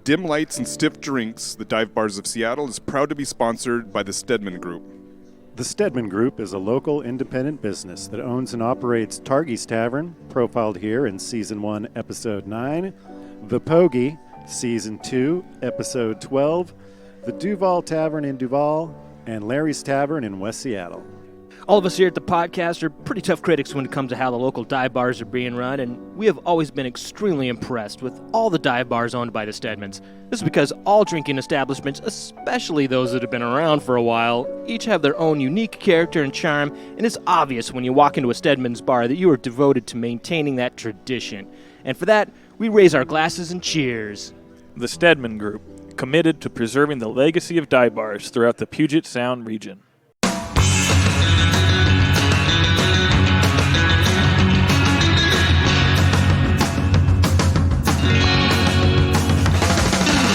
Dim Lights and Stiff Drinks, the dive bars of Seattle, is proud to be sponsored by the Stedman Group. The Stedman Group is a local independent business that owns and operates Targey's Tavern, profiled here in Season 1, Episode 9, The Pogie, Season 2, Episode 12, the Duval Tavern in Duval, and Larry's Tavern in West Seattle. All of us here at the podcast are pretty tough critics when it comes to how the local dive bars are being run, and we have always been extremely impressed with all the dive bars owned by the Stedmans. This is because all drinking establishments, especially those that have been around for a while, each have their own unique character and charm, and it's obvious when you walk into a Stedman's bar that you are devoted to maintaining that tradition. And for that, we raise our glasses and cheers. The Stedman Group, committed to preserving the legacy of dive bars throughout the Puget Sound region.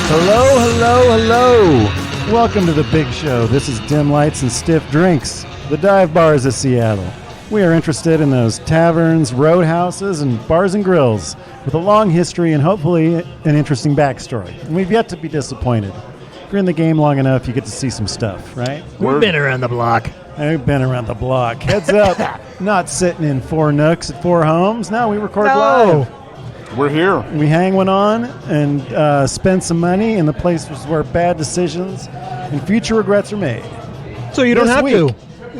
Hello, hello, hello. Welcome to the big show. This is Dim Lights and Stiff Drinks, the dive bars of Seattle. We are interested in those taverns, roadhouses, and bars and grills with a long history and hopefully an interesting backstory. And we've yet to be disappointed. If you're in the game long enough, you get to see some stuff, right? We've been around the block. I've been around the block. Heads up, not sitting in four nooks at four homes. No, we record live. We're here. We hang one on and spend some money in the places where bad decisions and future regrets are made. So you don't have to.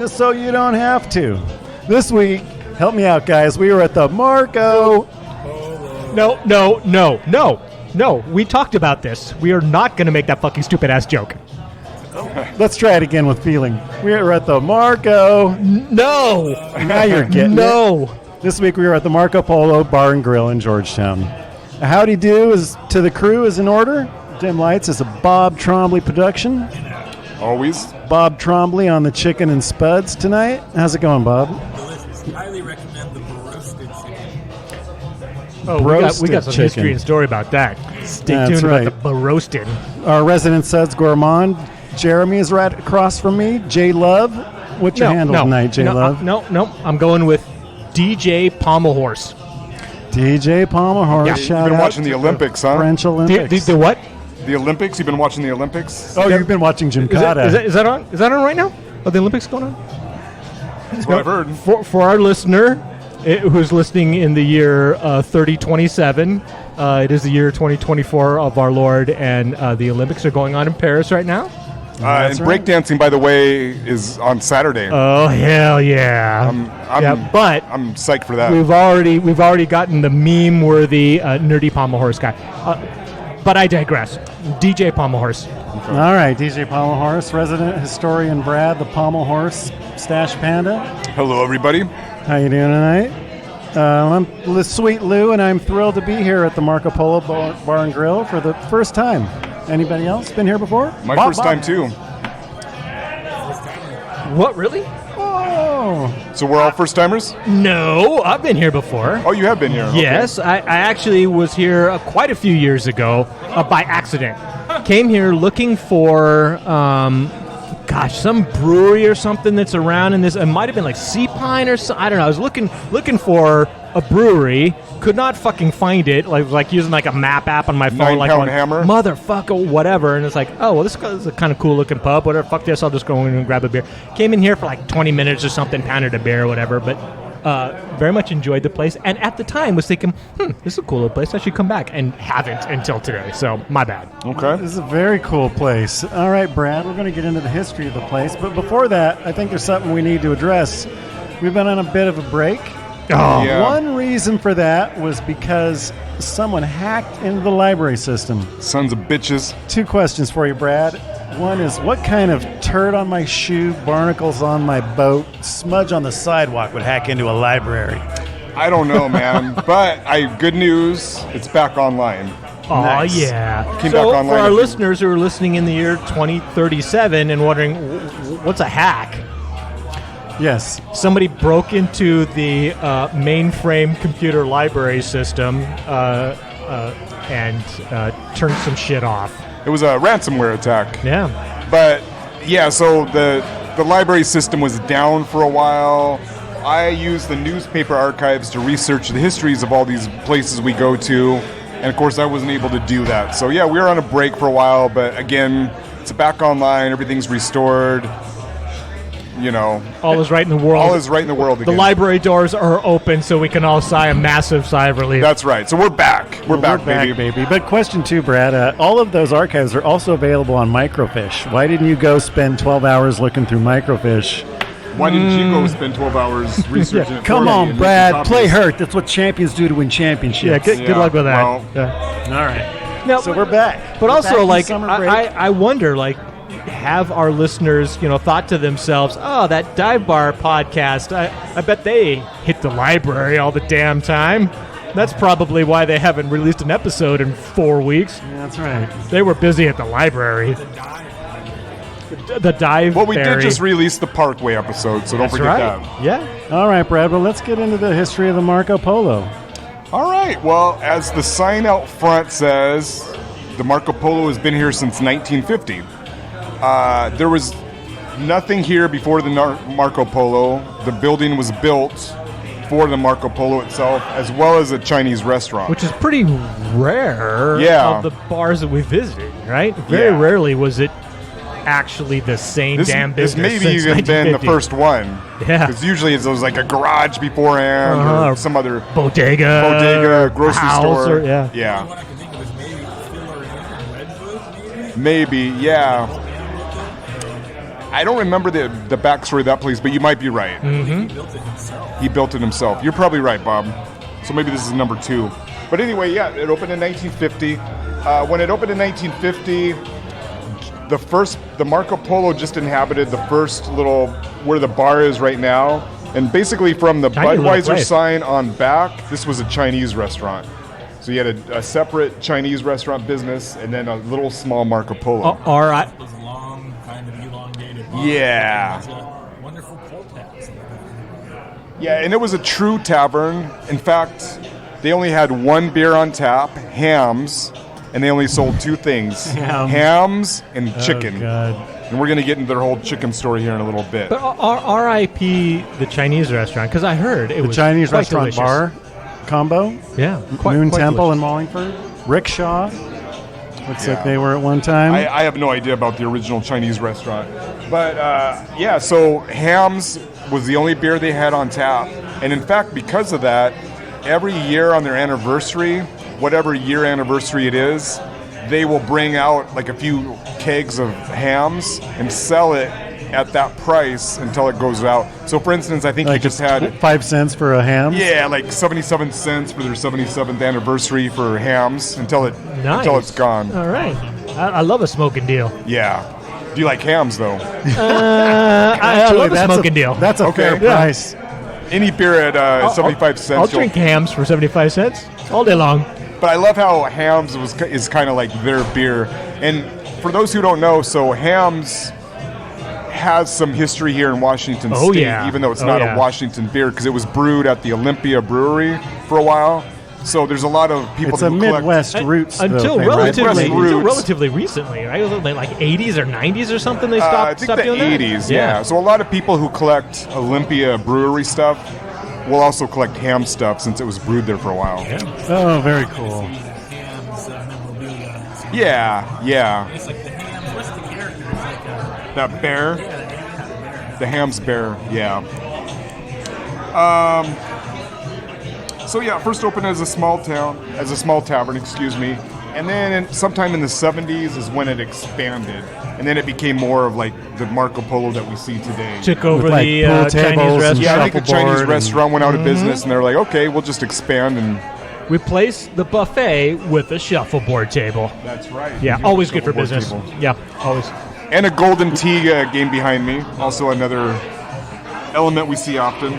So you don't have to. This week, help me out, guys. We were at the Marco. No. We talked about this. We are not going to make that fucking stupid-ass joke. Let's try it again with feeling. We were at the Marco. No. Now you're getting it. This week we were at the Marco Polo Bar and Grill in Georgetown. A howdy do is to the crew is in order. Dim Lights is a Bob Trombley production. Always. Bob Trombley on the chicken and spuds tonight. How's it going, Bob? Delicious. Highly recommend the broasted chicken. Oh, we got some chicken. history and story about that. Stay That's tuned right. about the roasted. Our resident suds gourmand, Jeremy, is right across from me. J Love. What's your handle tonight, J Love? No. I'm going with DJ Pommel Horse. DJ Pommel Horse. Yeah. Shout You've been out watching the to Olympics, huh? French Olympics. The what? The Olympics? You've been watching the Olympics? Oh, you've been watching Gymkhana. Is that on? Is that on right now? Are the Olympics going on? That's what I've heard. For our listener who's listening in the year 3027, it is the year 2024 of our Lord, and the Olympics are going on in Paris right now. And breakdancing, by the way, is on Saturday. Oh hell yeah! But I'm psyched for that. we've already gotten the meme-worthy nerdy pommel horse guy. But I digress. DJ Pommel Horse. All right, DJ Pommel Horse, resident historian Brad, the Pommel Horse Stash Panda. Hello, everybody. How you doing tonight? I'm Sweet Lou, and I'm thrilled to be here at the Marco Polo Bar and Grill for the first time. Anybody else been here before? My Bob, first time, too. What, really? Oh. So we're all first-timers? No, I've been here before. Oh, you have been here. Yes, I actually was here quite a few years ago by accident. Came here looking for, some brewery or something that's around in this. It might have been like Sea Pine or something. I don't know. I was looking for a brewery. Could not fucking find it. Like using like a map app on my phone. 9 Pound Hammer? Motherfucker, whatever. And it's like, oh, well, this is a kind of cool looking pub. Whatever. Fuck this. I'll just go in and grab a beer. Came in here for like 20 minutes or something, pounded a beer or whatever. But very much enjoyed the place. And at the time was thinking, this is a cool little place. I should come back. And haven't until today. So my bad. Okay. This is a very cool place. All right, Brad, we're going to get into the history of the place. But before that, I think there's something we need to address. We've been on a bit of a break. Oh, yeah. One reason for that was because someone hacked into the library system. Sons of bitches. 2 questions for you, Brad. One is, what kind of turd on my shoe, barnacles on my boat, smudge on the sidewalk would hack into a library? I don't know, man. But good news, it's back online. Oh, Nice. yeah. Came back So online for a our few- listeners who are listening in the year 2037 and wondering, what's a hack? Yes. Somebody broke into the mainframe computer library system and turned some shit off. It was a ransomware attack. Yeah. But, yeah, so the library system was down for a while. I used the newspaper archives to research the histories of all these places we go to. And of course, I wasn't able to do that. So yeah, we were on a break for a while, but again, it's back online. Everything's restored. You know, All is right in the world. all is right in the world The again. library doors are open, so we can all sigh a massive sigh of relief. That's right. So we're back. We're back, baby. But question 2, Brad. All of those archives are also available on Microfiche. Why didn't you go spend 12 hours looking through Microfiche? Why didn't you go spend 12 hours researching it? Come for me on, and Brad. making Play copies? hurt. That's what champions do to win championships. Yeah, good luck with that. well, Yeah. All right. Now, So we're back. But We're back also, in like, summer break. I wonder, like, have our listeners, thought to themselves, oh, that dive bar podcast, I bet they hit the library all the damn time. That's probably why they haven't released an episode in 4 weeks. Yeah, that's right. They were busy at the library. The dive Well, we did berry. just release the Parkway episode, so don't That's forget right. that. Yeah. All right, Brad. Well, let's get into the history of the Marco Polo. All right. Well, as the sign out front says, the Marco Polo has been here since 1950. There was nothing here before the Marco Polo. The building was built for the Marco Polo itself, as well as a Chinese restaurant. Which is pretty rare Yeah. of the bars that we visited, right? Very Yeah. rarely was it actually the same damn this business. maybe since even been the 1950. first one. Yeah. Because usually it was like a garage beforehand Uh-huh. or some other bodega, grocery house, store. or- yeah. Yeah. What I can think of is maybe Filler Inn or Redwood, maybe? Maybe, yeah. I don't remember the backstory of that place, but you might be right. He built it himself. He built it himself. You're probably right, Bob. So maybe this is number 2. But anyway, yeah, it opened in 1950. When it opened in 1950, the Marco Polo just inhabited the first little, where the bar is right now. And basically from the Tiny little Budweiser place. sign on back, this was a Chinese restaurant. So you had a separate Chinese restaurant business and then a little small Marco Polo. All right. It was a long, kind of elongated bar. Yeah. It was a wonderful pull tabs. Yeah, and it was a true tavern. In fact, they only had one beer on tap, hams, and they only sold 2 things, hams and chicken. Oh, God. And we're going to get into their whole chicken story here in a little bit. But R.I.P. the Chinese restaurant, because I heard it The was Chinese quite restaurant delicious. bar combo. Yeah. Moon quite Temple in delicious. Wallingford. Rickshaw. Looks Yeah. like they were at one time. I have no idea about the original Chinese restaurant. But yeah, so hams was the only beer they had on tap. And in fact, because of that, every year on their anniversary, whatever year anniversary it is, they will bring out like a few kegs of hams and sell it at that price until it goes out. So for instance, I think like you just had 5 cents for a ham. yeah, like 77 cents for their 77th anniversary for hams until it's gone. All right. I love a smoking deal. Yeah. Do you like hams though? I Actually, love a that's smoking deal. That's a Okay. fair Yeah. price. Any beer at 75 cents. I'll you'll- drink hams for 75 cents all day long. But I love how hams is kind of like their beer. And for those who don't know, so hams has some history here in Washington Oh, State, yeah. even though it's Oh, not yeah. a Washington beer, because it was brewed at the Olympia Brewery for a while. So there's a lot of people It's a who collect. Midwest roots though, Until thing, right? relatively, Midwest until roots. relatively recently, right? Was it like 80s or 90s or something? They I stopped, think stopped the doing that? 80s, yeah. So a lot of people who collect Olympia Brewery stuff will also collect ham stuff since it was brewed there for a while. Oh, very cool. Hams memorabilia. Yeah. It's like the hams. What's the character? It's like That bear. The ham's bear, yeah. So yeah, first opened as a small tavern, excuse me, and then sometime in the 70s is when it expanded, and then it became more of like the Marco Polo that we see today. Took over With, like, the pool tables Chinese and restaurant. Yeah, I think the shuffleboard Chinese and- restaurant went out of business, and they're like, okay, we'll just expand, and Replace the buffet with a shuffleboard table. that's right. Yeah, always good for Shuffleboard business. table. Yeah, always. And a golden tea game behind me, also another element we see often.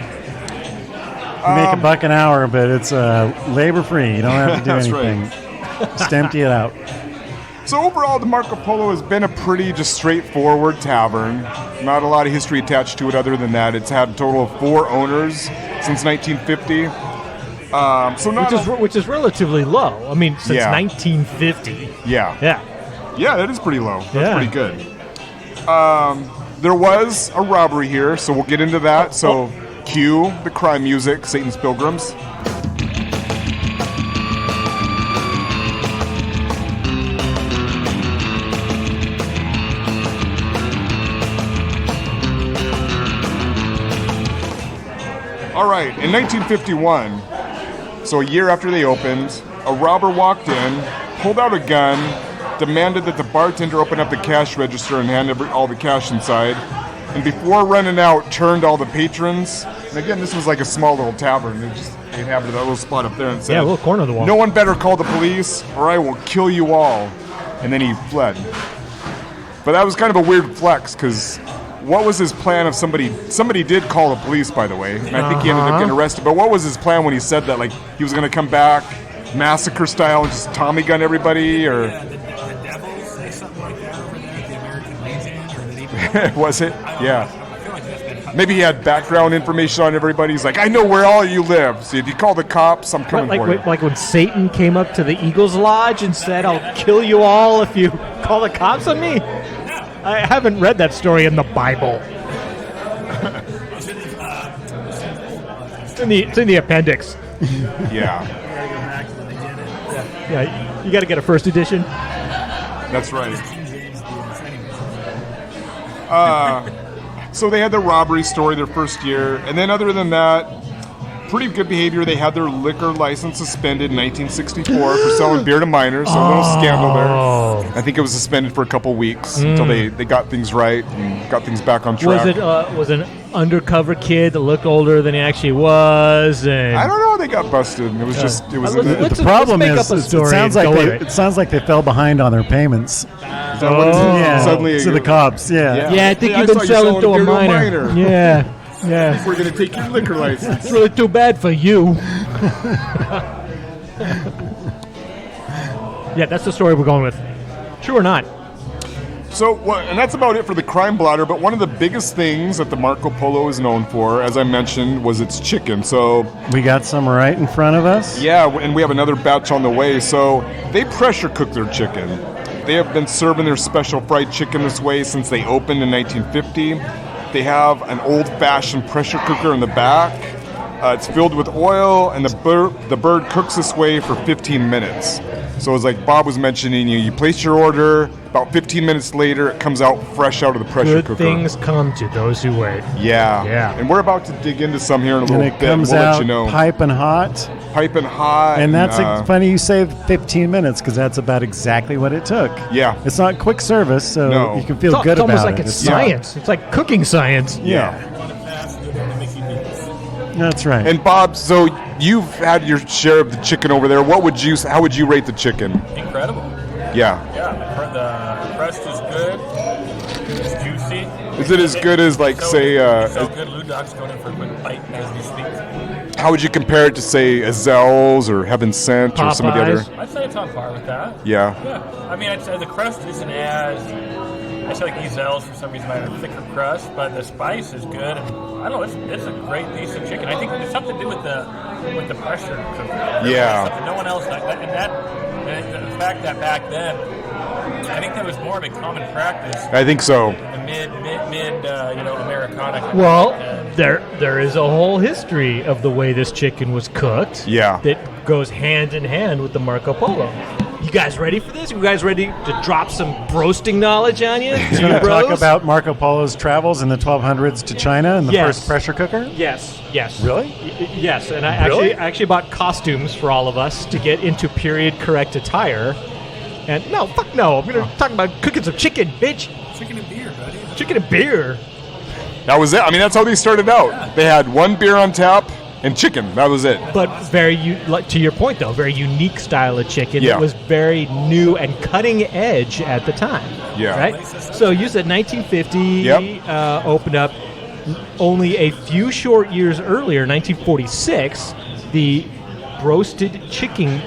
You make $1 an hour, but it's labor free. You don't have to do That's right. anything. Just empty it out. So overall, the Marco Polo has been a pretty just straightforward tavern. Not a lot of history attached to it other than that. It's had a total of 4 owners since 1950. So not Which is relatively low. I mean, since Yeah. 1950. yeah, Yeah. that is pretty low. That's Yeah. pretty good. There was a robbery here, so we'll get into that. So cue the crime music, Satan's Pilgrims. All right, in 1951, so a year after they opened, a robber walked in, pulled out a gun, demanded that the bartender open up the cash register and hand all the cash inside, and before running out, turned all the patrons. And again, this was like a small little tavern. They inhabited that little spot up there and said, Yeah, a little corner of the wall. "No one better call the police, or I will kill you all." And then he fled. But that was kind of a weird flex, because what was his plan if somebody did call the police, by the way, and I think he ended up getting arrested, but what was his plan when he said that? Like, he was going to come back massacre style and just Tommy gun everybody, or Yeah, the Devils say something like that over there at the American Legion, or that even was it? Yeah. I feel like that's been Maybe he had background information on everybody. He's like, "I know where all you live, so if you call the cops, I'm coming for you." Like when Satan came up to the Eagles Lodge and said, "I'll kill you all if you call the cops on me." I haven't read that story in the Bible. It's in the appendix. Yeah, gotta go back to when they did it. Yeah, you got to get a first edition. that's right. King James deals. Anyways. So they had the robbery story their first year, and then other than that, pretty good behavior. They had their liquor license suspended in 1964 for selling beer to minors, so a little scandal there. I think it was suspended for a couple weeks until they got things right and got things back on track. Was an undercover kid that looked older than he actually was? And I don't know. They got busted. It was just it was. Let's The problem make is, up a it story sounds and like go they with it. it sounds like they fell behind on their payments. yeah. Suddenly, to the cops. Yeah. Yeah, I think Yeah, you've I been saw you selling to selling a beer to a minor. minor. Yeah. we're gonna take your liquor license. It's really too bad for you. Yeah, that's the story we're going with. True or not? So, and that's about it for the crime blotter. But one of the biggest things that the Marco Polo is known for, as I mentioned, was its chicken. So, We got some right in front of us. yeah, and we have another batch on the way. So, they pressure cook their chicken. They have been serving their special fried chicken this way since they opened in 1950. They have an old-fashioned pressure cooker in the back. It's filled with oil, and the bird cooks this way for 15 minutes. So it's like Bob was mentioning, you place your order, about 15 minutes later, it comes out fresh out of the pressure Good cooker. things come to those who wait. Yeah. Yeah. And we're about to dig into some here in a And little it bit. comes We'll out let you know. piping hot. Piping hot. And that's funny you say 15 minutes because that's about exactly what it took. Yeah. It's not quick service, so No. you can feel It's good about almost it. like it's science. It's like cooking science. Yeah, Going to pass, you're going to make you beats. that's right. And Bob, so you've had your share of the chicken over there. How would you rate the chicken? Incredible. Yeah. Yeah, the crust is good. It's juicy. Is it as good as, like, say, so good. Lou Dog's going in for a quick bite as we speak. how would you compare it to, say, Azell's or Heaven Sent or some of the other? Popeyes. I'd say it's on par with that. Yeah. Yeah. I mean, I'd say the crust isn't as. I feel like Ezel's for some reason might have a thicker crust, but the spice is good. And I don't know, it's a great piece of chicken. I think it's something to do with the pressure cooker. Yeah. Something no one else like that. And the fact that back then, I think that was more of a common practice. I think so. The mid Americana. kind of Well, thing. there is a whole history of the way this chicken was cooked. Yeah. That goes hand in hand with the Marco Polo. You guys ready for this? You guys ready to drop some roasting knowledge on you? You're going to talk about Marco Polo's travels in the 1200s to China and the Yes. first pressure cooker? Yes. Really? Yes, and I actually bought costumes for all of us to get into period correct attire. And no, fuck no. I'm going to talk about cooking some chicken, bitch. Chicken and beer, buddy. Chicken and beer. That was it. I mean, that's how they started out. They had one beer on tap and chicken. That was it. But to your point, though, very unique style of chicken. Yeah. It was very new and cutting edge at the time. Yeah. Right? So you said 1950 Yep. opened up. Only a few short years earlier, 1946, the Broasted Chicken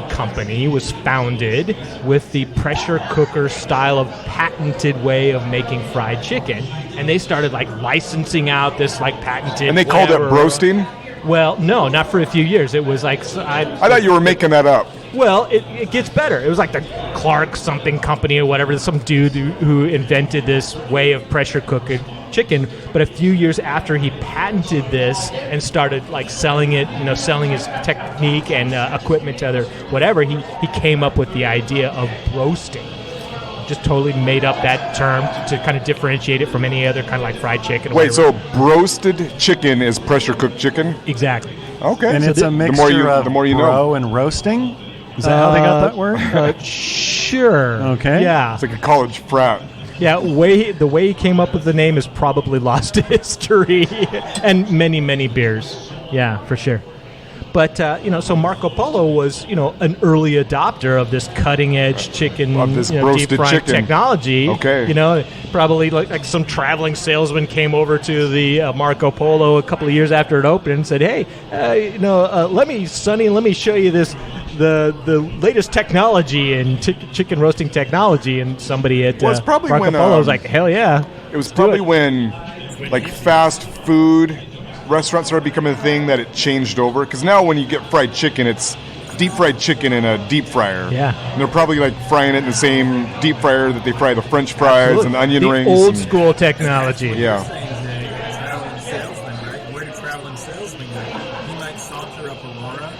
Company was founded with the pressure cooker style of patented way of making fried chicken. And they started like licensing out this like patented. And they called it whatever. broasting? Well, no, not for a few years. It was like I thought you were making that up. well, it gets better. It was like the Clark something company or whatever, some dude who invented this way of pressure cooking chicken. But a few years after he patented this and started like selling it, selling his technique and equipment to other whatever, he came up with the idea of roasting. just totally made up that term to kind of differentiate it from any other kind of like fried chicken. Or Wait, whatever. so broasted chicken is pressure cooked chicken? Exactly. Okay. And So it's a mixture of the more you know. bro and roasting? Is that how they got that word? Sure. Okay. Yeah. It's like a college frat. Yeah, the way he came up with the name is probably lost to history and many, many beers. Yeah, for sure. But, so Marco Polo was, an early adopter of this cutting-edge chicken, Of this deep roasted frying chicken. technology. Okay. Probably like some traveling salesman came over to the Marco Polo a couple of years after it opened and said, hey, let me show you the latest technology in chicken roasting technology. And somebody at Well, it's probably Marco when, Polo was like, hell yeah. It was probably when, like, fast food restaurants started becoming a thing that it changed over. Because now when you get fried chicken, it's deep fried chicken in a deep fryer. Yeah. And they're probably, like, frying it in the same deep fryer that they fry the French fries and the onion the rings. old and- school technology. Yeah. Traveling salesman, right? Where did traveling salesman go? He might saunter up Aurora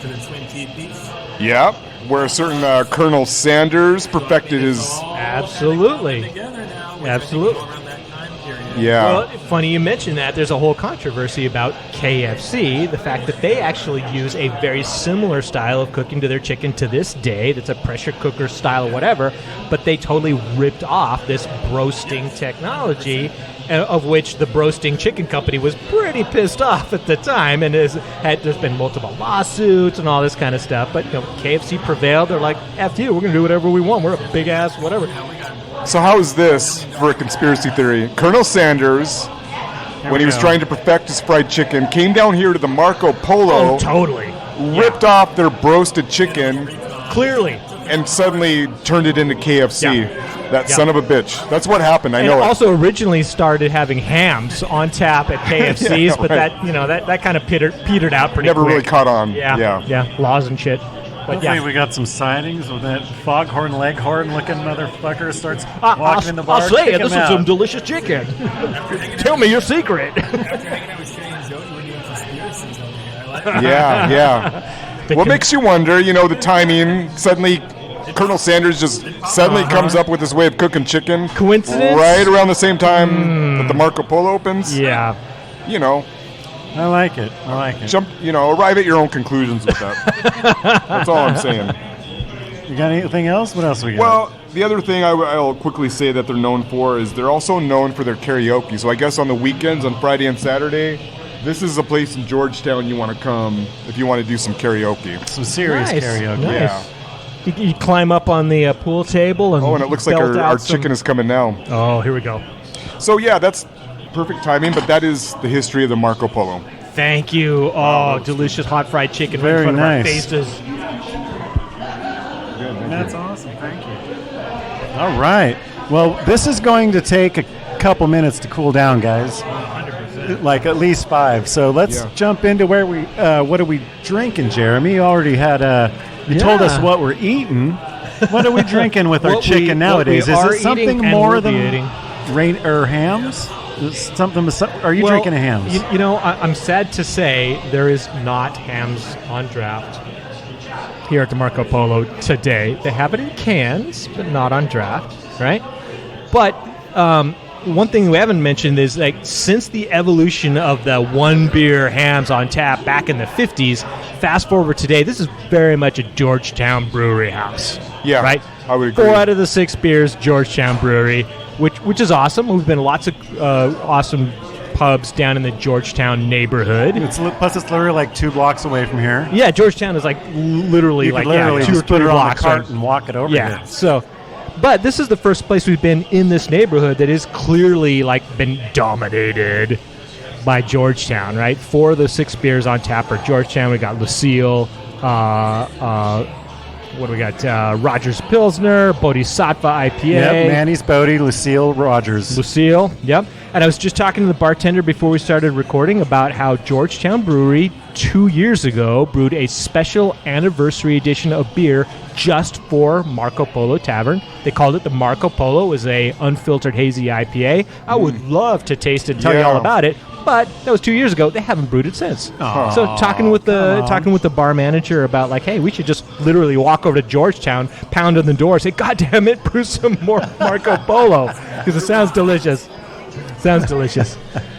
to the Twin Teepees. Yeah. Where a certain Colonel Sanders perfected his... Absolutely. Together now, which Absolutely. I think around that time period. Yeah. Well, funny you mention that. There's a whole controversy about KFC, the fact that they actually use a very similar style of cooking to their chicken to this day. That's a pressure cooker style or whatever, but they totally ripped off this broasting technology, of which the Broasting Chicken Company was pretty pissed off at the time, and there's been multiple lawsuits and all this kind of stuff. But KFC prevailed. They're like, "F you, we're going to do whatever we want. We're a big ass whatever." So how is this for a conspiracy theory? Colonel Sanders, when he was trying to perfect his fried chicken, came down here to the Marco Polo, Oh, totally. ripped off their broasted chicken, Clearly. and suddenly turned it into KFC. Yeah. That Yeah. son of a bitch. That's what happened. I And know it. also originally started having hams on tap at KFC's, Yeah, but right. that kind of petered out pretty Never quick. really caught on. Yeah, laws and shit. But Hopefully yeah, we got some sightings with that foghorn leghorn looking motherfucker starts walking in the bar. I'll say kick it. This him is out. some delicious chicken. Tell me your secret. After hanging out with Shane and Joey, we're doing conspiracies over here. I like it. Yeah. What makes you wonder, the timing, suddenly Colonel Sanders just suddenly comes up with this way of cooking chicken. Coincidence? Right around the same time that the Marco Polo opens. Yeah. I like it. Arrive at your own conclusions with that. That's all I'm saying. You got anything else? What else we got? Well, the other thing I'll quickly say that they're known for is they're also known for their karaoke. So I guess on the weekends, on Friday and Saturday, this is a place in Georgetown you want to come if you want to do some karaoke. some serious Nice. karaoke. Nice. Yeah. You climb up on the pool table and Oh, and it looks like belt our out some- chicken is coming now. Oh, here we go. So yeah, that's perfect timing, but that is the history of the Marco Polo. Thank you. Oh, delicious hot fried chicken right in Very front of our nice. faces. That's awesome. Thank you. All right. Well, this is going to take a couple minutes to cool down, guys. 100%. Like at least 5. So let's jump into where we. What are we drinking, Jeremy? You already had. You told us what we're eating. What are we drinking with our What chicken we nowadays? are Is it something eating and more will be than eating. rain or hams? Is something. Are you drinking a hams? I'm sad to say there is not hams on draft here at the Marco Polo today. They have it in cans, but not on draft, right? But one thing we haven't mentioned is since the evolution of the one beer hams on tap back in the 50s, fast forward today, this is very much a Georgetown brewery house. Yeah, right. I would agree. 4 out of the 6 beers, Georgetown Brewery, which is awesome. We've been to lots of awesome pubs down in the Georgetown neighborhood. Plus, it's literally like 2 blocks away from here. Yeah, Georgetown is literally You could literally 2 or just 3 put it on the blocks. cart and walk it over Yeah. here. So, but this is the first place we've been in this neighborhood that is clearly been dominated by Georgetown. Right, 4 of the 6 beers on tap are Georgetown. We got Lucille. What do we got? Rogers Pilsner, Bodhisattva IPA. Yep, Manny's Bodie, Lucille Rogers. Lucille, yep. And I was just talking to the bartender before we started recording about how Georgetown Brewery 2 years ago brewed a special anniversary edition of beer just for Marco Polo Tavern. They called it the Marco Polo. It was a unfiltered hazy IPA. I would love to taste it and tell you all about it. But that was 2 years ago. They haven't brewed it since. Aw, So talking with come on. the bar manager about like, hey, we should just literally walk over to Georgetown, pound on the door, say, God damn it, brew some more Marco Polo because it sounds delicious. Sounds delicious.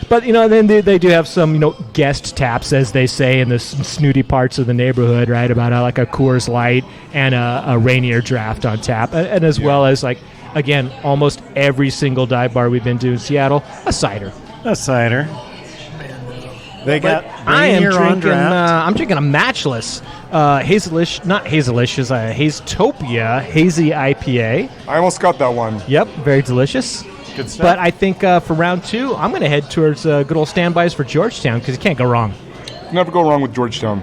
But, then they do have some, guest taps, as they say, in the snooty parts of the neighborhood, right, about like a Coors Light and a Rainier draft on tap. And as well as, like, again, almost every single dive bar we've been to in Seattle, a cider. A cider. They got I am Rainier on drinking. draft. I'm drinking a matchless Hazelish, not Hazelish, is a Haztopia hazy IPA. I almost got that one. Yep, very delicious. Good stuff. But I think for round 2, I'm going to head towards good old standbys for Georgetown because you can't go wrong. Never go wrong with Georgetown.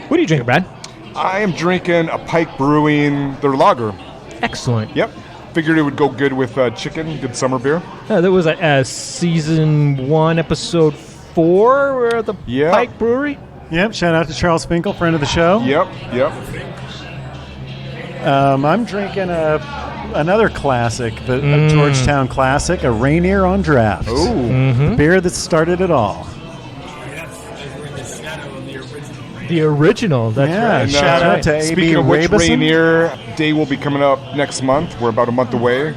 What are you drinking, Brad? I am drinking a Pike Brewing, their lager. Excellent. Yep. Figured it would go good with chicken, good summer beer. There was a season 1, episode 4 at the Yeah. Pike Brewery. Yep, shout out to Charles Finkel, friend of the show. Yep. I'm drinking another classic, a Georgetown classic, a Rainier on draft. Ooh. The beer that started it all. Yes, we're in the shadow of the original. The original. That's Yeah, right. shout out to Speaking A.B. of which, Rabison. Rainier Day will be coming up next month. We're about a month away.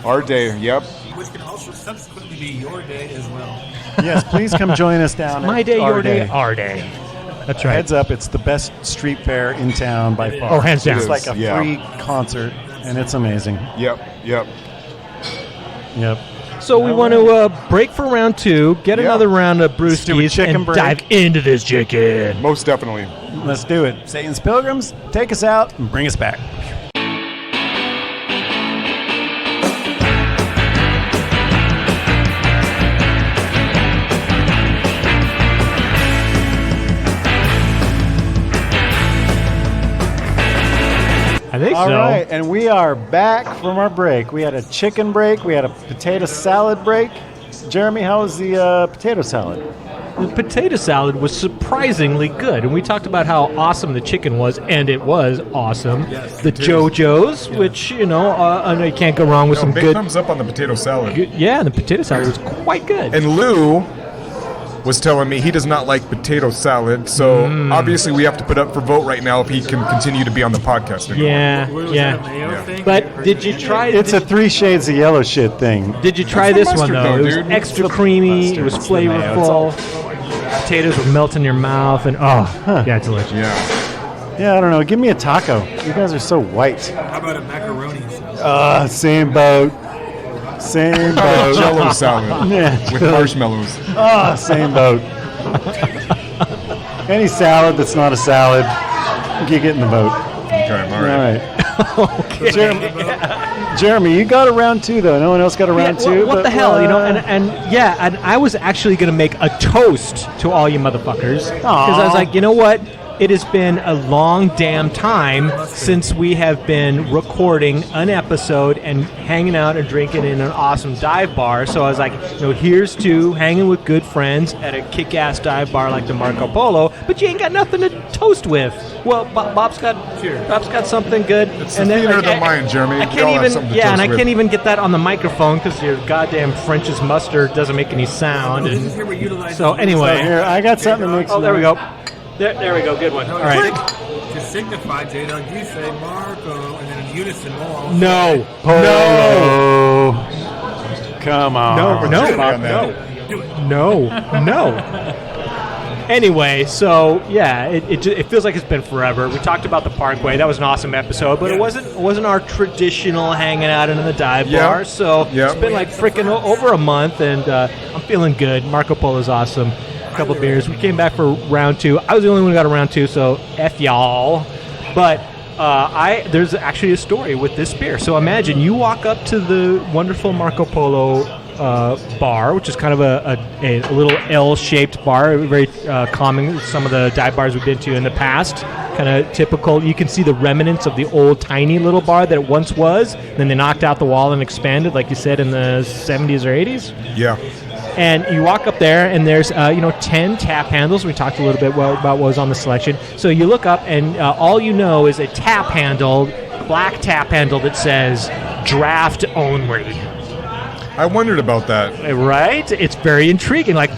Our day, yep. Which can also subsequently be your day as well. Yes, please come join us down My at day, our your day, our day. That's right. Heads up, it's the best street fair in town by far. Oh, hands down. It's like a Yeah. free concert, and it's amazing. Yep. Yep. So we want to break for round 2, get Yeah. another round of Let's do a brewskis, chicken and break. dive into this chicken. Most definitely. Let's do it. Satan's Pilgrims, take us out and bring us back. I think All so. right, and we are back from our break. We had a chicken break. We had a potato salad break. Jeremy, how was the potato salad? The potato salad was surprisingly good, and we talked about how awesome the chicken was, and it was awesome. Yes, the it is. JoJo's, which I know you can't go wrong with some Big good. thumbs up on the potato salad. Yeah, the potato salad was quite good. And Lou was telling me he does not like potato salad, so obviously we have to put up for vote right now if he can continue to be on the podcast anymore. yeah, Was that a yeah. mayo thing? But did you try? It's a 3 shades of yellow shit thing. Did you try That's this the one mustard, though? though, It was dude. extra creamy. It was It's the mayo. It's all- flavorful. Potatoes would melt in your mouth, and yeah, delicious. Yeah. Yeah, I don't know. Give me a taco. You guys are so white. How about a macaroni sauce? Same boat. Same boat. Jello salad Yeah, with marshmallows. same boat. Any salad that's not a salad, you get in the boat. Okay, all All right. right. Jeremy, you got a round 2 though. No one else got a round 2. What but, the hell, and I was actually going to make a toast to all you motherfuckers because I was like, you know what? It has been a long damn time since we have been recording an episode and hanging out and drinking in an awesome dive bar. So I was like, here's to hanging with good friends at a kick-ass dive bar like the Marco Polo, but you ain't got nothing to toast with. Well, Bob's got something good. It's the theater of the mind, Jeremy. I We can't all have even, something to yeah, and toast I with. can't even get that on the microphone because your goddamn French's mustard doesn't make any sound. This And is here we're utilizing. so anyway, Here, I got something that makes. oh, there we go. There we go. Good one. All right. To signify, J-Dog, you say Marco, and then in unison, we'll all No. No. Come on. No. Anyway, so yeah, it feels like it's been forever. We talked about the Parkway. That was an awesome episode, but it wasn't our traditional hanging out in the dive Yeah. bar. So Yeah. it's been like freaking over a month, and I'm feeling good. Marco Polo's awesome. A couple beers. We came back for round 2. I was the only one who got a round 2, so F y'all. But there's actually a story with this beer. So imagine you walk up to the wonderful Marco Polo bar, which is kind of a little L-shaped bar, very common. Some of the dive bars we've been to in the past, kind of typical. You can see the remnants of the old tiny little bar that it once was. Then they knocked out the wall and expanded, like you said, in the 70s or 80s. Yeah. And you walk up there, and there's 10 tap handles. We talked a little bit about what was on the selection. So you look up, and all you know is a tap handle, black tap handle that says draft only. I wondered about that. Right? It's very intriguing. Like,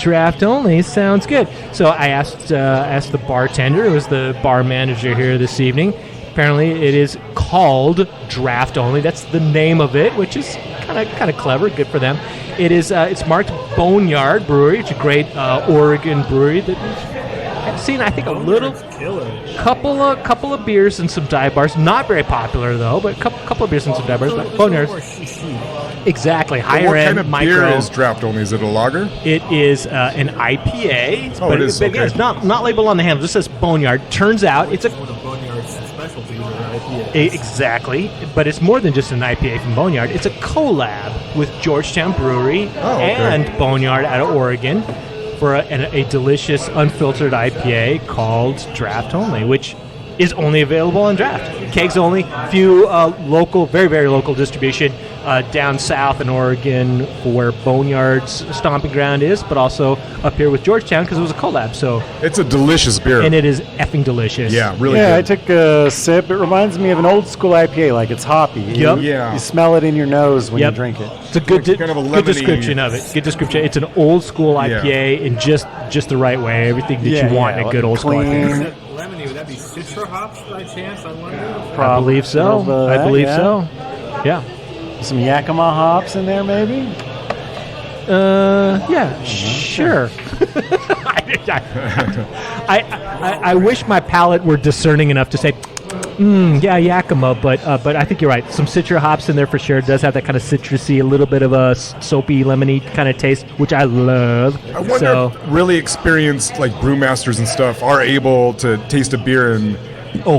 draft only sounds good. So I asked the bartender, who was the bar manager here this evening. Apparently, it is called draft only. That's the name of it, which is kind of clever. Good for them. It is. It's marked Boneyard Brewery. It's a great Oregon brewery that I've seen. I think a little couple of beers and some dive bars. Not very popular though, but a couple of beers and some dive bars. But Boneyard. Exactly. Higher What end kind of micro. beer is draft only? Is it a lager? It is an IPA. Oh, but it is, but again, okay. it's not labeled on the handle. It just says Boneyard. Turns out it's a One of Boneyard's specialties are IPAs. exactly, but it's more than just an IPA from Boneyard. It's a collab with Georgetown Brewery and Boneyard out of Oregon for a delicious unfiltered IPA called Draft Only, which is only available on draft. Kegs only. Few local, very, very local distribution down south in Oregon where Boneyard's stomping ground is, but also up here with Georgetown because it was a collab. So, It's a delicious beer. and it is effing delicious. Yeah, really Yeah, I good. took a sip. It reminds me of an old school IPA, like it's hoppy. Yep. Yeah. You smell it in your nose when Yep. you drink it. It's a good, Kind of a good lemony- description of it. Good description. It's an old school IPA in just the right way. Everything that you want in a good old school clean. IPA. Is that lemony? Would that be citra hops by chance? I wonder. I believe so. I believe so. Yeah. Some Yakima hops in there, maybe? Yeah. Sure. I wish my palate were discerning enough to say, yeah, Yakima, but I think you're right. Some citra hops in there for sure. It does have that kind of citrusy, a little bit of a soapy, lemony kind of taste, which I love. I wonder So, if really experienced like brewmasters and stuff are able to taste a beer and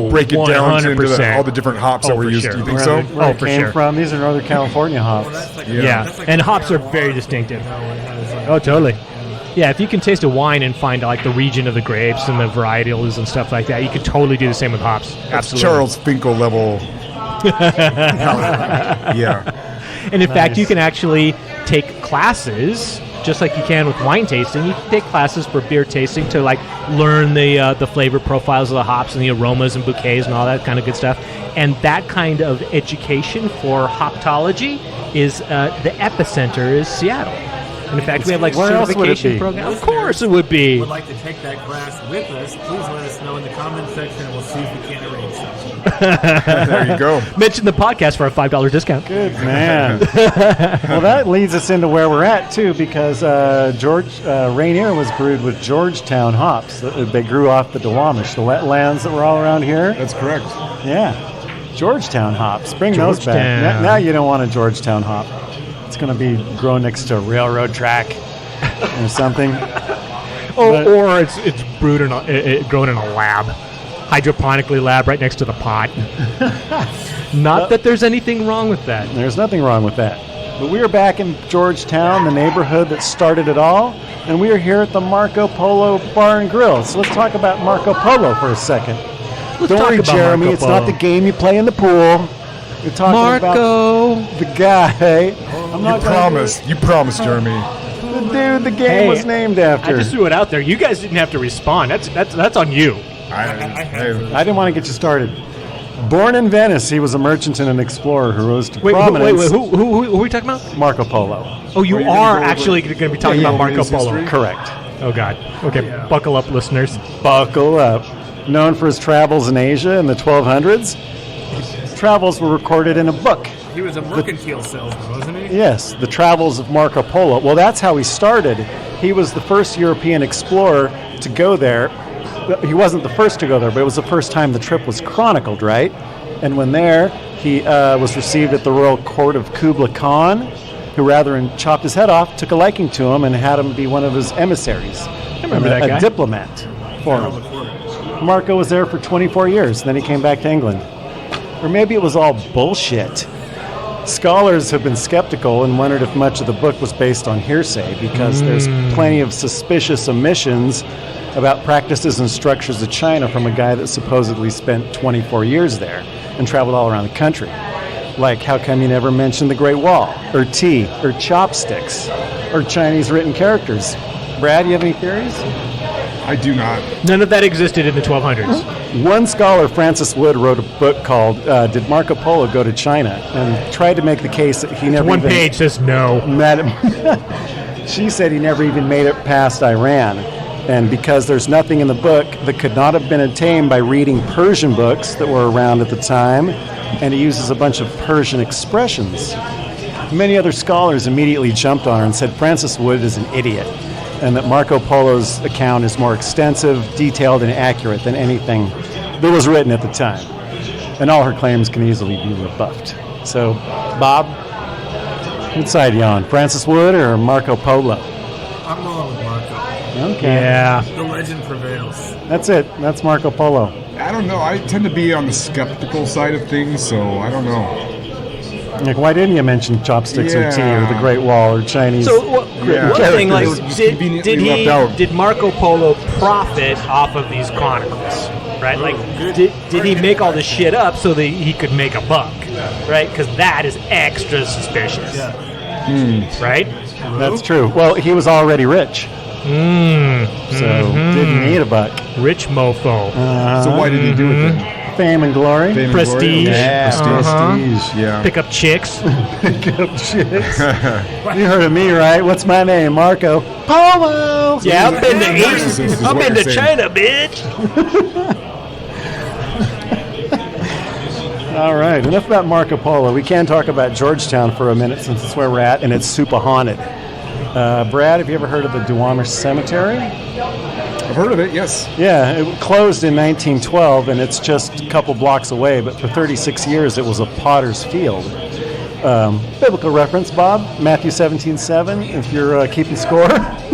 break it down into 100%. all the different hops Oh, that were for used. sure. Do you think Where so? they- where Oh, it for came sure. from. These are Northern California hops. yeah. That's like And a hops are Yarrow very beer, distinctive. you know, where it has, like, Oh, totally. Yeah, if you can taste a wine and find like the region of the grapes and the varietals and stuff like that, you could totally do the same with hops. That's Absolutely. Charles Finkel level. Yeah. And in fact, you can actually take classes, just like you can with wine tasting. You can take classes for beer tasting to like learn the flavor profiles of the hops and the aromas and bouquets and all that kind of good stuff. And that kind of education for hoptology is the epicenter is Seattle. And in fact, we have like Where else would it certification be? programs. Of course, it would be. would like to take that class with us, please let us know in the comment section and we'll see if we can arrange something. There you go. Mention the podcast for a $5 discount. Good man. Well, that leads us into where we're at, too, because Rainier was brewed with Georgetown hops. They grew off the Duwamish, the wetlands that were all around here. That's correct. Yeah. Georgetown hops. Bring those back. Georgetown. Now you don't want a Georgetown hop. It's going to be grown next to a railroad track or something. Or it's brewed in grown in a lab, hydroponically lab right next to the pot. Not that there's anything wrong with that. There's nothing wrong with that. But we are back in Georgetown, the neighborhood that started it all, and we are here at the Marco Polo Bar and Grill. So let's talk about Marco Polo for a second. Let's Don't talk worry, about Jeremy, Marco it's Polo. not the game you play in the pool. We're talking about Marco. the guy. I'm You not gonna promised. You promised, Jeremy. do it. The dude the game was named I after. just threw it out there. You guys didn't have to respond. That's on you. I didn't want to get you started. Born in Venice, he was a merchant and an explorer who rose to Wait, prominence. who are we talking about? Marco Polo. Oh, you Are you gonna are go over- actually going to be talking Yeah, about Marco his Polo. history? Correct. Oh God. Okay, buckle up, listeners. Buckle up. Known for his travels in Asia in the 1200s, his travels were recorded in a book. He was a mercantile salesman, wasn't he? Yes, The Travels of Marco Polo. Well, that's how he started. He was the first European explorer to go there. He wasn't the first to go there, but it was the first time the trip was chronicled, right? And when there, he was received at the royal court of Kublai Khan, who rather than chopped his head off, took a liking to him and had him be one of his emissaries. I remember that guy. A diplomat for him. Marco was there for 24 years, then he came back to England. Or maybe it was all bullshit. Scholars have been skeptical and wondered if much of the book was based on hearsay because there's plenty of suspicious omissions about practices and structures of China from a guy that supposedly spent 24 years there and traveled all around the country. Like, how come you never mentioned the Great Wall, or tea, or chopsticks, or Chinese written characters? Brad, you have any theories? I do not. None of that existed in the 1200s. One scholar, Francis Wood, wrote a book called "Did Marco Polo Go to China?" and tried to make the case that he never One even page says no. She said he never even made it past Iran. And because there's nothing in the book that could not have been obtained by reading Persian books that were around at the time, and he uses a bunch of Persian expressions. Many other scholars immediately jumped on her and said Francis Wood is an idiot, and that Marco Polo's account is more extensive, detailed, and accurate than anything that was written at the time. And all her claims can easily be rebuffed. So, Bob, what side are you on, Francis Wood or Marco Polo? I'm rolling with Marco. Okay. Yeah. The legend prevails. That's it. That's Marco Polo. I don't know. I tend to be on the skeptical side of things, so I don't know. Like, why didn't you mention chopsticks or tea or the Great Wall or Chinese? So one thing, like, Conveniently left out. did Marco Polo profit off of these chronicles? Right? Like, did he make all this shit up so that he could make a buck? Right? Because that is extra suspicious. Yeah. Right? That's true. Well, he was already rich, so didn't need a buck. Rich mofo. So why did he do it then? Fame and glory. Fame and Prestige. glory? Yeah, prestige. Yeah. Pick up chicks. Chicks. You heard of me, right? What's my name? Marco Polo. Yeah, I've been to Narcissist is Asia. I've what been you're to saying. China, bitch. All right, enough about Marco Polo. We can talk about Georgetown for a minute since it's where we're at, and it's super haunted. Brad, have you ever heard of the Duwamish Cemetery? I've heard of it, yes. Yeah, it closed in 1912, and it's just a couple blocks away, but for 36 years it was a potter's field. Biblical reference, Bob, Matthew 17:7, if you're keeping score.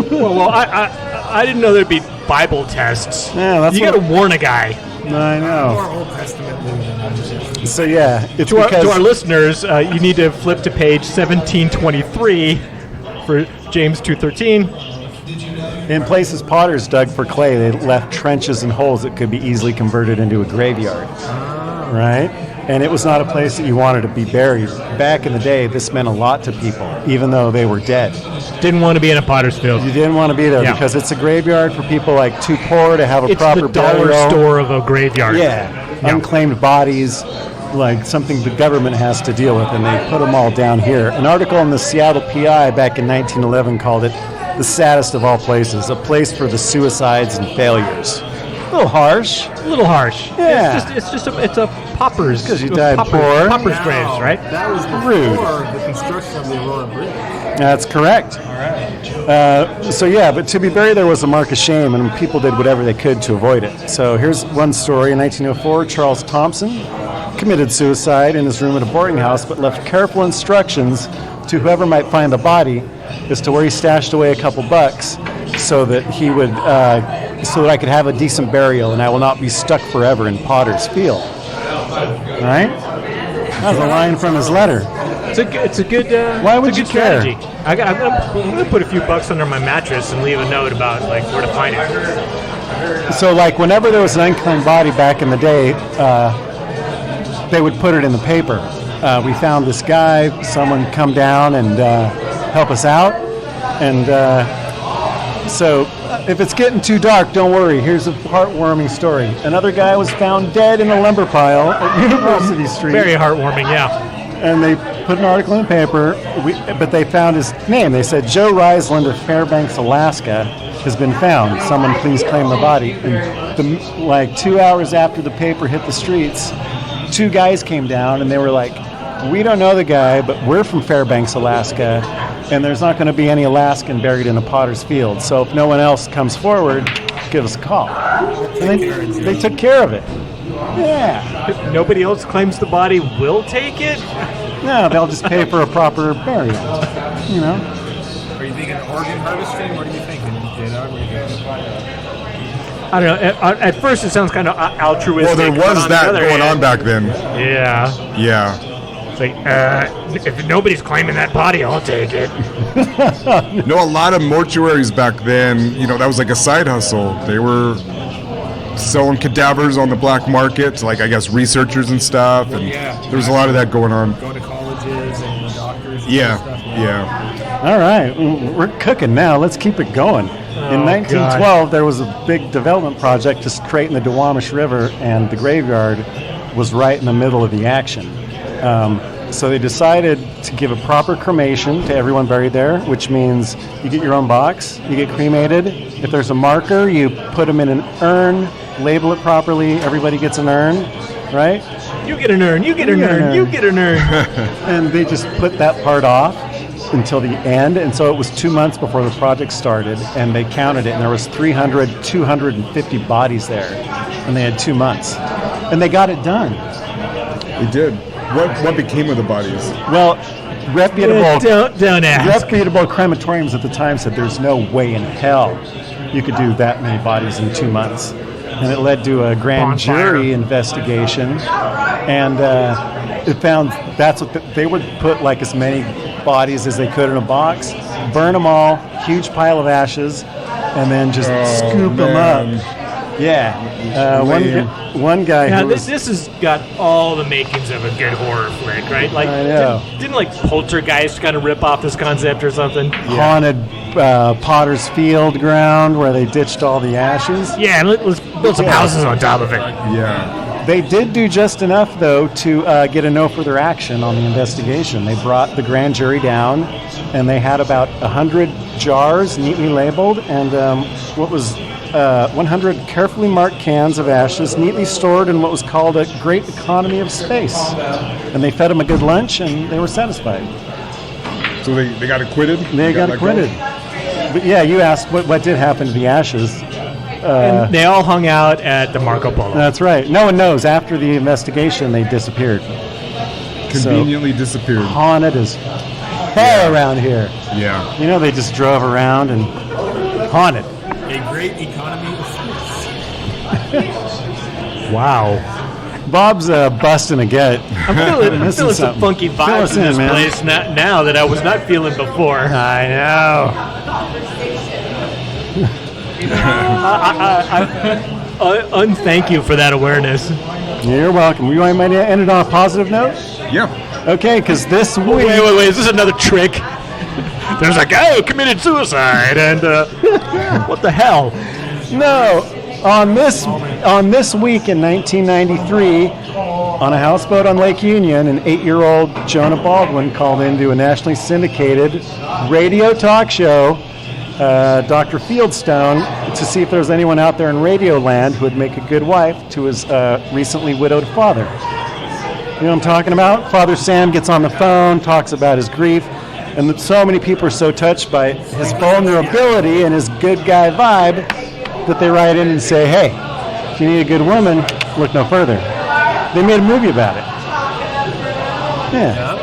Well, I didn't know there'd be Bible tests. Yeah, that's you what- got to warn a guy. I More know. Old Testament movie than New Testament. So yeah, it's To our because listeners, you need to flip to page 1723 for James 2:13. in places potters dug for clay, they left trenches and holes that could be easily converted into a graveyard. Right? And it was not a place that you wanted to be buried. Back in the day, this meant a lot to people, even though they were dead. Didn't want to be in a potter's field. You didn't want to be there Yeah. because it's a graveyard for people like too poor to have a It's proper the dollar burial. store of a graveyard. Yeah, unclaimed bodies, like something the government has to deal with, and they put them all down here. An article in the Seattle PI back in 1911 called it the saddest of all places, a place for the suicides and failures. A little harsh. A little harsh. Yeah. It's a pauper's. 'Cause you died poor. Pauper's graves, right? That was Rude. before the construction of the Aurora Bridge. That's correct. So yeah, but to be buried there was a mark of shame, and people did whatever they could to avoid it. So here's one story. In 1904, Charles Thompson committed suicide in his room at a boarding house, but left careful instructions to whoever might find the body as to where he stashed away a couple bucks, so that he would, so that I could have a decent burial, and I will not be stuck forever in Potter's Field. All right? That was a line from his letter. It's a good. Why would it's a you good care? strategy. I'm gonna put a few bucks under my mattress and leave a note about like where to find it. So, like, whenever there was an unclaimed body back in the day, they would put it in the paper. We found this guy, someone come down and help us out. And so, if it's getting too dark, don't worry. Here's a heartwarming story. Another guy was found dead in a lumber pile at University Street. Very heartwarming, yeah. And they put an article in the paper, but they found his name. They said, Joe Riesland of Fairbanks, Alaska, has been found. Someone please claim the body. And like 2 hours after the paper hit the streets, two guys came down and they were like, we don't know the guy, but we're from Fairbanks, Alaska, and there's not going to be any Alaskan buried in a potter's field. So if no one else comes forward, give us a call. And they took care of it. Yeah. If nobody else claims the body, we'll take it. No, they'll just pay for a proper burial. You know? Are you thinking organ harvesting? What are you thinking, J-Dog? What are you thinking? I don't know. At first, it sounds kind of altruistic. Well, there but was on the that other going hand- on back then. Yeah. Yeah. It's like, if nobody's claiming that body, I'll take it. No, a lot of mortuaries back then, you know, that was like a side hustle. They were selling cadavers on the black market to, like, I guess, researchers and stuff. And Yeah. there was a lot of that going on. Going to colleges and doctors and Yeah, stuff. yeah. All right. We're cooking now. Let's keep it going. In 1912, there was a big development project just creating the Duwamish River, and the graveyard was right in the middle of the action. So they decided to give a proper cremation to everyone buried there, which means you get your own box, you get cremated. If there's a marker, you put them in an urn, label it properly, everybody gets an urn, right? You get an urn, you get an urn, you get an urn. And they just put that part off until the end, and so it was 2 months before the project started, and they counted it, and there was 250 bodies there, and they had 2 months. And they got it done. They did. What became of the bodies? Well, reputable Don't ask. reputable crematoriums at the time said there's no way in hell you could do that many bodies in 2 months. And it led to a grand jury investigation, and it found that's what they would put like as many bodies as they could in a box, burn them all, huge pile of ashes, and then just scoop them up. Yeah. One guy Now, who was, this has got all the makings of a good horror flick, right? Like, I know. Didn't like Poltergeist kind of rip off this concept or something? haunted Potter's Field ground where they ditched all the ashes. Yeah, and let's build some houses on top of it. Yeah. They did do just enough, though, to get a no further action on the investigation. They brought the grand jury down, and they had about 100 jars neatly labeled, and 100 carefully marked cans of ashes neatly stored in what was called a great economy of space. And they fed them a good lunch, and they were satisfied. So they got acquitted? They got acquitted. But yeah, you asked what did happen to the ashes. And they all hung out at the Marco Polo. That's right. No one knows. After the investigation, they disappeared. Conveniently disappeared. Haunted as hell around here. Yeah. You know, they just drove around and haunted. A great economy of space. Wow. Bob's busting a gut. I'm feeling Missing some something. funky Fill vibes us in in, this man. place now that I was not feeling before. I know. Unthank you for that awareness. You're welcome. We might end it on a positive note? Yeah. Okay, because this week... Wait, is this another trick? There's a guy who committed suicide, and what the hell? No. On this week in 1993, on a houseboat on Lake Union, an 8-year-old Jonah Baldwin called into a nationally syndicated radio talk show, Dr. Fieldstone, to see if there was anyone out there in radio land who would make a good wife to his recently widowed father. You know what I'm talking about? Father Sam gets on the phone, talks about his grief, and so many people are so touched by his vulnerability and his good guy vibe that they write in and say, hey, if you need a good woman, look no further. They made a movie about it. Yeah.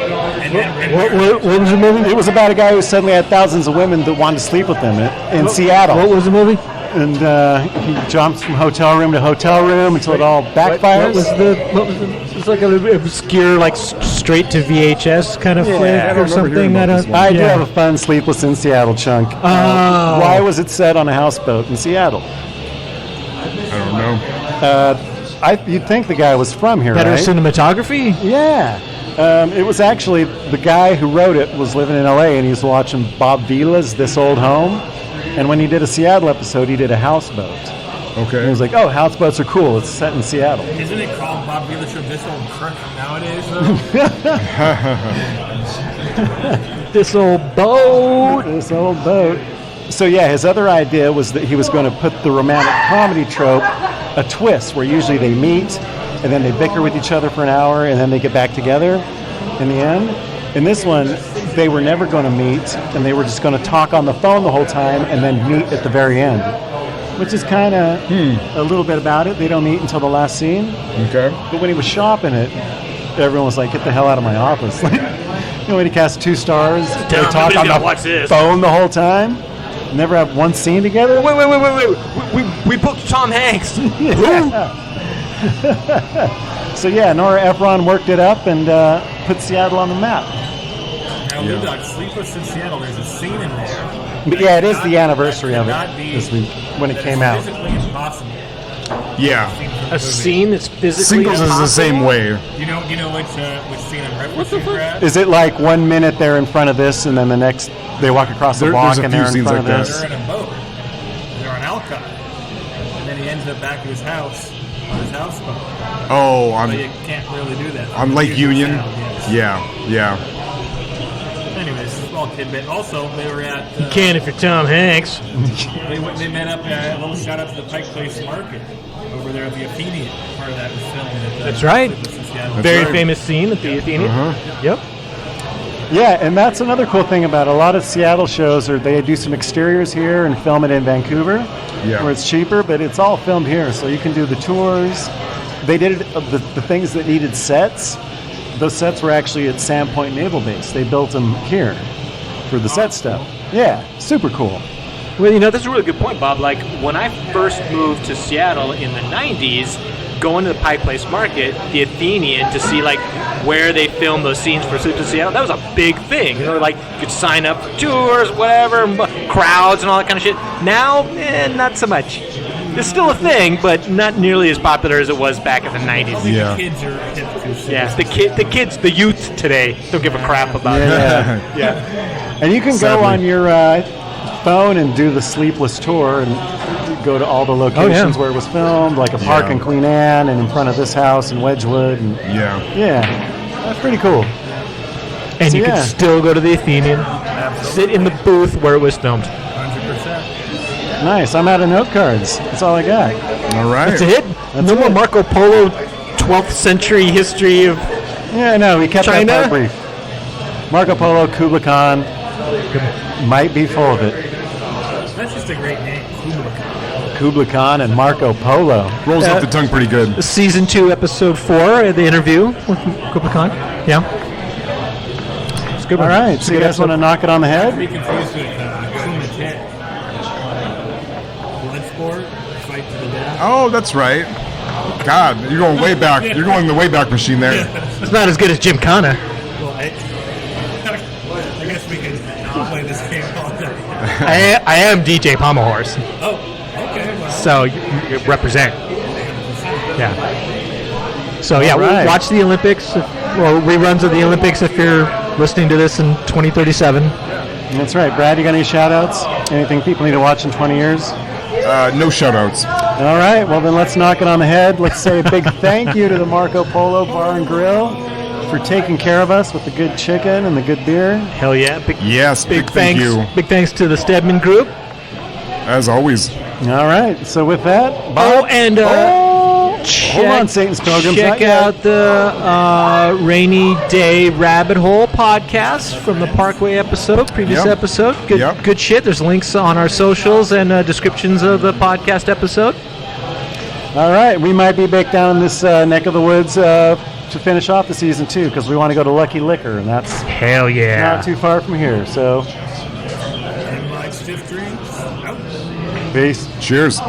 What was the movie? It was about a guy who suddenly had thousands of women that wanted to sleep with him in Seattle. What was the movie? And he jumps from hotel room to hotel room until it all backfires. What was the it's like an obscure, like straight to VHS kind of Yeah, I flick don't or remember something. hearing about this one. I do have a fun Sleepless in Seattle chunk. Why was it set on a houseboat in Seattle? I don't know. You'd think the guy was from here, Better right? cinematography? Yeah. It was actually the guy who wrote it was living in L.A. and he was watching Bob Vila's This Old Home. And when he did a Seattle episode, he did a houseboat. And he Okay. was like, oh, houseboats are cool. It's set in Seattle. Isn't it called Bob Vila Show This Old Crook nowadays, though? This old boat. This old boat. So, yeah, his other idea was that he was going to put the romantic comedy trope a twist where usually they meet and then they bicker with each other for an hour and then they get back together in the end. In this one, they were never going to meet and they were just going to talk on the phone the whole time and then meet at the very end, which is kind of a little bit about it. They don't meet until the last scene. Okay. But when he was shopping it, everyone was like, get the hell out of my office. Like, you know, when he cast 2 stars, they talk on the phone the whole time, never have one scene together. Wait. We booked Tom Hanks. So yeah, Nora Ephron worked it up and put Seattle on the map. Now, Lou Dog, Sleepless in Seattle, there's a scene in there. But yeah, it is the anniversary of Cannot it be- this week when it that came is out. physically impossible. Yeah. A scene that's physically Singles is the same impossible? way. You know which scene I'm referencing, Brad? Is it like 1 minute they're in front of this and then the next they walk across the There's walk a and few they're in scenes front like of that. this? They're in a boat. Epcot. And then he ends up back at his house on his houseboat. Oh, But you can't really do that. on Lake Union. Sound, yes. Yeah. Anyways, small tidbit. Also, they were at. Can if you're Tom Hanks. They met up. A little shout out to the Pike Place Market over there at the Athenian. Part of that was filmed. At, That's right. Seattle. Very right. famous scene at the Athenian. Yep. Yeah, and that's another cool thing about a lot of Seattle shows, or they do some exteriors here and film it in Vancouver, Yeah. where it's cheaper, but it's all filmed here, so you can do the tours. They did the things that needed sets. Those sets were actually at Sandpoint Naval Base. They built them here for the set stuff. Yeah, super cool. Well, that's a really good point, Bob. Like, when I first moved to Seattle in the 90s, going to the Pike Place Market, the Athenian, to see, like, where they filmed those scenes for Sleep in Seattle, that was a big thing. Like, you could sign up for tours, whatever, crowds and all that kind of shit. Now, not so much. It's still a thing, but not nearly as popular as it was back in the 90s. Yeah. The kids are hip to shit. Yeah, the kids, the youth today don't give a crap about it. Yeah. And you can Sadly. go on your phone and do the sleepless tour and go to all the locations where it was filmed, like a park Yeah. in Queen Anne and in front of this house in Wedgwood. And Yeah. that's pretty cool. And So, you yeah. can still go to the Athenian, sit in the booth where it was filmed. 100%. Nice. I'm out of note cards. That's all I got. All right. That's it? No more Marco Polo 12th century history of... Yeah, no, we kept China? that part brief. Marco Polo, Kublai Khan, might be full of it. That's just a great name. Kublai Khan. Kublai Khan and Marco Polo. Rolls off the tongue pretty good. Season 2, Episode 4, the interview with Kublai Khan. Yeah. It's a good All one. right, It's a so you good guys want to episode. knock it on the head? Be confused with Kumite. Bloodsport, fight to the death. Oh, that's right. God, you're going way back. You're going the way back machine there. It's not as good as Jim Connor. Well, I guess we can play this game all day. I am DJ Pommel Horse, Oh, okay. Well, so you represent. Yeah. So yeah, All right. watch the Olympics or reruns of the Olympics if you're listening to this in 2037. That's right. Brad, you got any shout-outs? Anything people need to watch in 20 years? No shout-outs. All right, well then let's knock it on the head. Let's say a big thank you to the Marco Polo Bar and Grill for taking care of us with the good chicken and the good beer. Hell yeah! Yes, big thank thanks. you. Big thanks to the Stedman Group. As always. All right, so with that, Oh, Bob, and hold on, Satan's Pilgrims. not check yet. out the Rainy Day Rabbit Hole podcast from the Parkway episode, previous Yep. episode. Yep. Good shit. There's links on our socials and descriptions of the podcast episode. All right, we might be back down in this neck of the woods to finish off the season 2 because we want to go to Lucky Liquor, and that's Hell yeah. not too far from here. So, and like stiff drinks. Out. peace. Cheers.